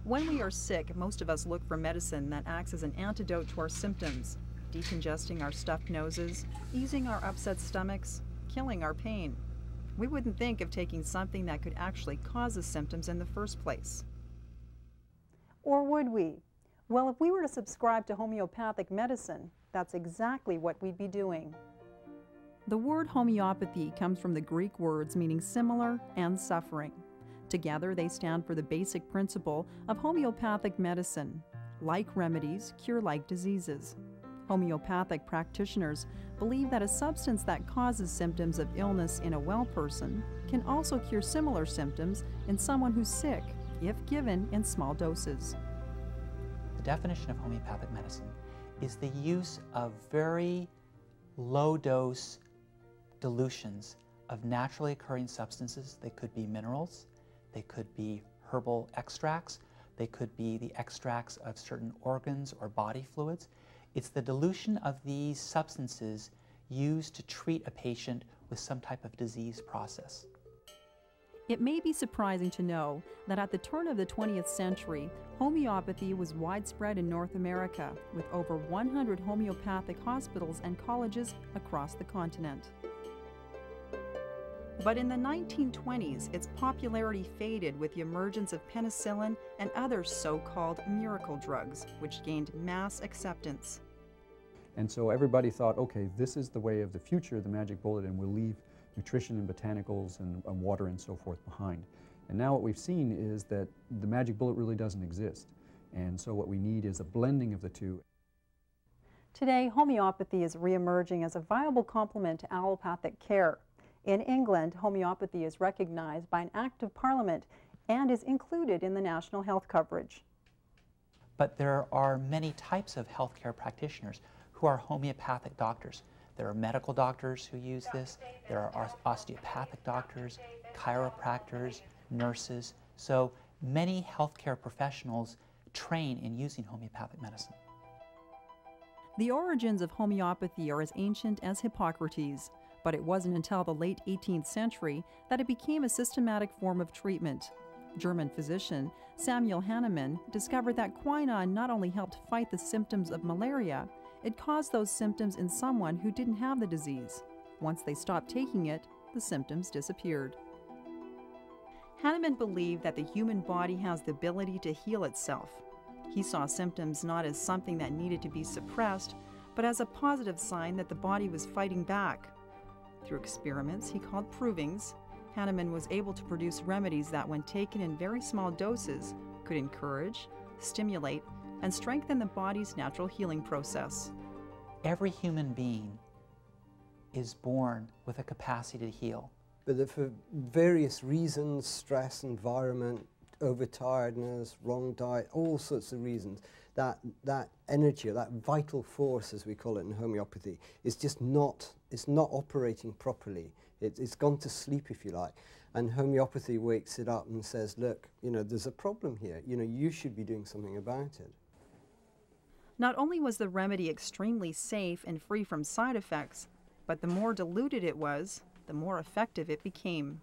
When we are sick, most of us look for medicine that acts as an antidote to our symptoms, decongesting our stuffed noses, easing our upset stomachs, killing our pain. We wouldn't think of taking something that could actually cause the symptoms in the first place. Or would we? Well, if we were to subscribe to homeopathic medicine, that's exactly what we'd be doing. The word homeopathy comes from the Greek words meaning similar and suffering. Together, they stand for the basic principle of homeopathic medicine. Like remedies, cure like diseases. Homeopathic practitioners believe that a substance that causes symptoms of illness in a well person can also cure similar symptoms in someone who's sick, if given in small doses. The definition of homeopathic medicine is the use of very low-dose dilutions of naturally occurring substances. They could be minerals, they could be herbal extracts, they could be the extracts of certain organs or body fluids. It's the dilution of these substances used to treat a patient with some type of disease process. It may be surprising to know that at the turn of the 20th century, homeopathy was widespread in North America, with over 100 homeopathic hospitals and colleges across the continent. But in the 1920s, its popularity faded with the emergence of penicillin and other so-called miracle drugs, which gained mass acceptance. And so everybody thought, okay, this is the way of the future, the magic bullet, and we'll leave nutrition and botanicals and water and so forth behind. And now what we've seen is that the magic bullet really doesn't exist. And so what we need is a blending of the two. Today, homeopathy is re-emerging as a viable complement to allopathic care. In England, homeopathy is recognized by an Act of Parliament and is included in the national health coverage. But there are many types of healthcare practitioners who are homeopathic doctors. There are medical doctors who use this, there are osteopathic doctors, chiropractors, nurses. So many healthcare professionals train in using homeopathic medicine. The origins of homeopathy are as ancient as Hippocrates, but it wasn't until the late 18th century that it became a systematic form of treatment. German physician Samuel Hahnemann discovered that quinine not only helped fight the symptoms of malaria, it caused those symptoms in someone who didn't have the disease. Once they stopped taking it, the symptoms disappeared. Hahnemann believed that the human body has the ability to heal itself. He saw symptoms not as something that needed to be suppressed, but as a positive sign that the body was fighting back. Through experiments he called provings, Hahnemann was able to produce remedies that, when taken in very small doses, could encourage, stimulate, and strengthen the body's natural healing process. Every human being is born with a capacity to heal. But that for various reasons, stress, environment, overtiredness, wrong diet, all sorts of reasons, that energy, or that vital force, as we call it in homeopathy, is just not, it's not operating properly. It's gone to sleep, if you like. And homeopathy wakes it up and says, look, you know, there's a problem here. You know, you should be doing something about it. Not only was the remedy extremely safe and free from side effects, but the more diluted it was, the more effective it became.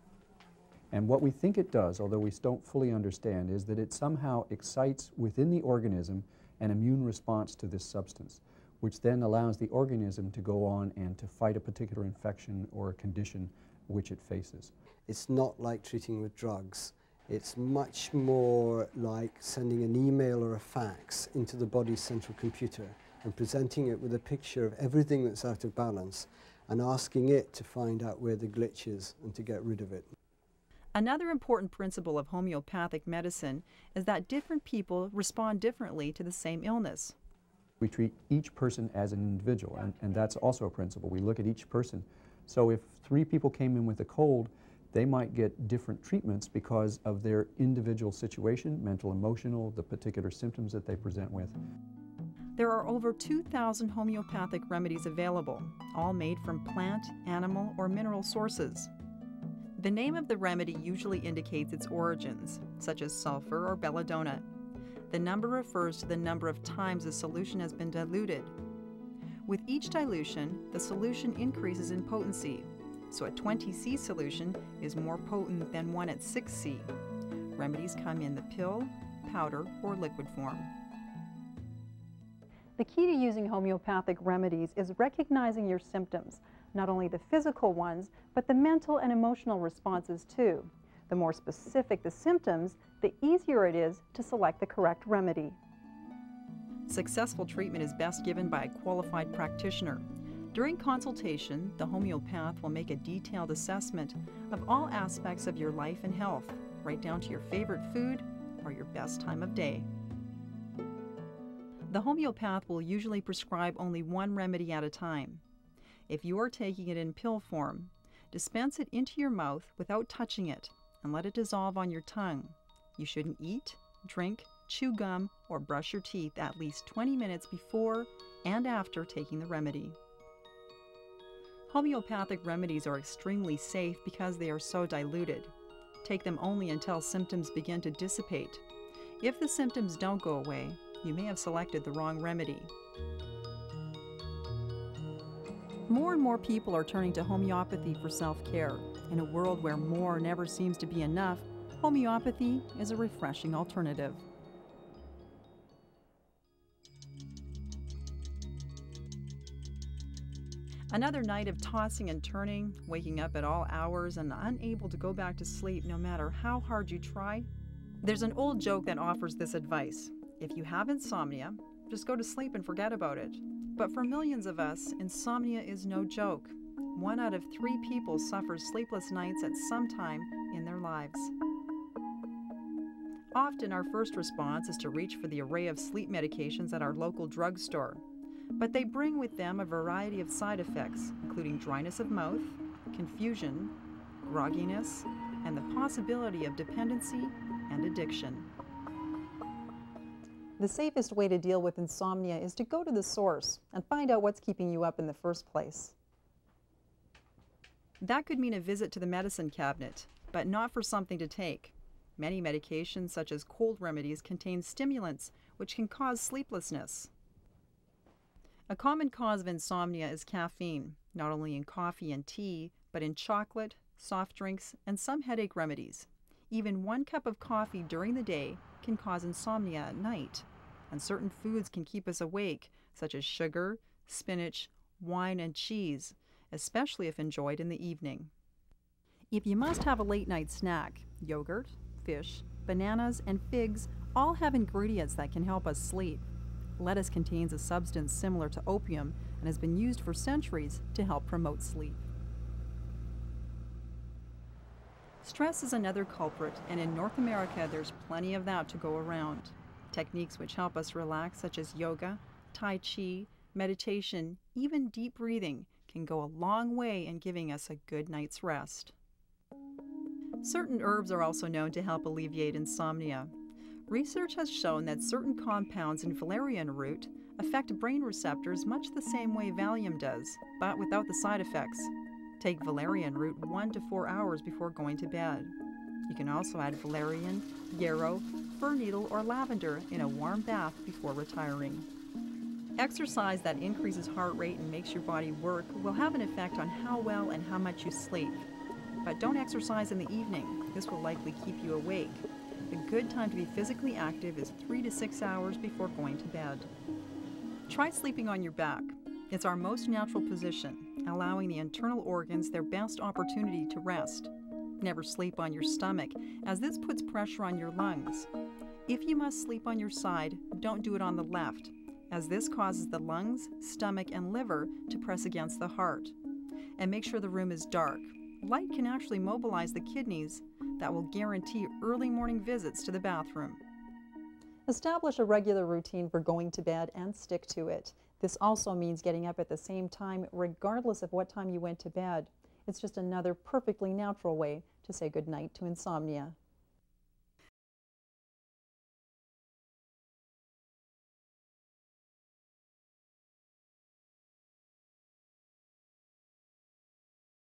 And what we think it does, although we don't fully understand, is that it somehow excites within the organism an immune response to this substance, which then allows the organism to go on and to fight a particular infection or a condition which it faces. It's not like treating with drugs. It's much more like sending an email or a fax into the body's central computer and presenting it with a picture of everything that's out of balance and asking it to find out where the glitch is and to get rid of it. Another important principle of homeopathic medicine is that different people respond differently to the same illness. We treat each person as an individual, and that's also a principle. We look at each person. So if 3 people came in with a cold, they might get different treatments because of their individual situation, mental, emotional, the particular symptoms that they present with. There are over 2,000 homeopathic remedies available, all made from plant, animal, or mineral sources. The name of the remedy usually indicates its origins, such as sulfur or belladonna. The number refers to the number of times the solution has been diluted. With each dilution, the solution increases in potency, so a 20C solution is more potent than one at 6C. Remedies come in the pill, powder or liquid form. The key to using homeopathic remedies is recognizing your symptoms, not only the physical ones, but the mental and emotional responses too. The more specific the symptoms, the easier it is to select the correct remedy. Successful treatment is best given by a qualified practitioner. During consultation, the homeopath will make a detailed assessment of all aspects of your life and health, right down to your favorite food or your best time of day. The homeopath will usually prescribe only one remedy at a time. If you are taking it in pill form, dispense it into your mouth without touching it and let it dissolve on your tongue. You shouldn't eat, drink, chew gum, or brush your teeth at least 20 minutes before and after taking the remedy. Homeopathic remedies are extremely safe because they are so diluted. Take them only until symptoms begin to dissipate. If the symptoms don't go away, you may have selected the wrong remedy. More and more people are turning to homeopathy for self-care. In a world where more never seems to be enough, homeopathy is a refreshing alternative. Another night of tossing and turning, waking up at all hours and unable to go back to sleep no matter how hard you try? There's an old joke that offers this advice. If you have insomnia, just go to sleep and forget about it. But for millions of us, insomnia is no joke. 1 out of 3 people suffers sleepless nights at some time in their lives. Often our first response is to reach for the array of sleep medications at our local drugstore. But they bring with them a variety of side effects, including dryness of mouth, confusion, grogginess, and the possibility of dependency and addiction. The safest way to deal with insomnia is to go to the source and find out what's keeping you up in the first place. That could mean a visit to the medicine cabinet, but not for something to take. Many medications, such as cold remedies, contain stimulants, which can cause sleeplessness. A common cause of insomnia is caffeine, not only in coffee and tea, but in chocolate, soft drinks, and some headache remedies. Even 1 cup of coffee during the day can cause insomnia at night, and certain foods can keep us awake, such as sugar, spinach, wine, and cheese, especially if enjoyed in the evening. If you must have a late-night snack, yogurt, fish, bananas, and figs all have ingredients that can help us sleep. Lettuce contains a substance similar to opium and has been used for centuries to help promote sleep. Stress is another culprit, and in North America there's plenty of that to go around. Techniques which help us relax, such as yoga, tai chi, meditation, even deep breathing, can go a long way in giving us a good night's rest. Certain herbs are also known to help alleviate insomnia. Research has shown that certain compounds in valerian root affect brain receptors much the same way Valium does, but without the side effects. Take valerian root 1 to 4 hours before going to bed. You can also add valerian, yarrow, fir needle, or lavender in a warm bath before retiring. Exercise that increases heart rate and makes your body work will have an effect on how well and how much you sleep. But don't exercise in the evening. This will likely keep you awake. A good time to be physically active is 3 to 6 hours before going to bed. Try sleeping on your back. It's our most natural position, allowing the internal organs their best opportunity to rest. Never sleep on your stomach, as this puts pressure on your lungs. If you must sleep on your side, don't do it on the left, as this causes the lungs, stomach, and liver to press against the heart. And make sure the room is dark. Light can actually mobilize the kidneys that will guarantee early morning visits to the bathroom. Establish a regular routine for going to bed and stick to it. This also means getting up at the same time regardless of what time you went to bed. It's just another perfectly natural way to say goodnight to insomnia.